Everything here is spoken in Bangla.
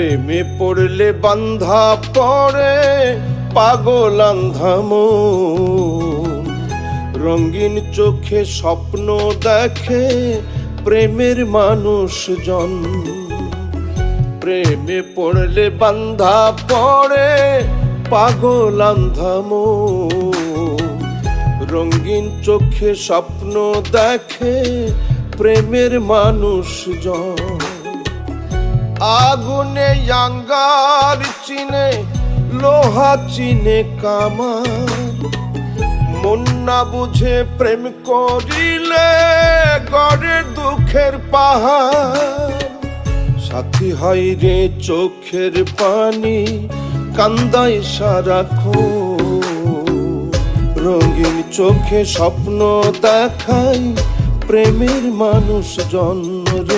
প্রেমে পড়লে বান্ধা পড়ে পাগল আন্ধা মন, রঙিন চোখে স্বপ্ন দেখে প্রেমের মানুষজন। প্রেমে পড়লে বান্ধা পড়ে পাগল আন্ধা মন, রঙিন চোখে স্বপ্ন দেখে প্রেমের মানুষজন। আগুনে আঙ্গার চিনে লোহা চিনে কামার, মন না বুঝে প্রেম করিলে গড়ে দুঃখের পাহাড়। সাথী হয় রে চোখের পানি কান্দায় সারাক্ষণ, রঙিন চোখে স্বপ্ন দেখাই প্রেমের মানুষজন রে।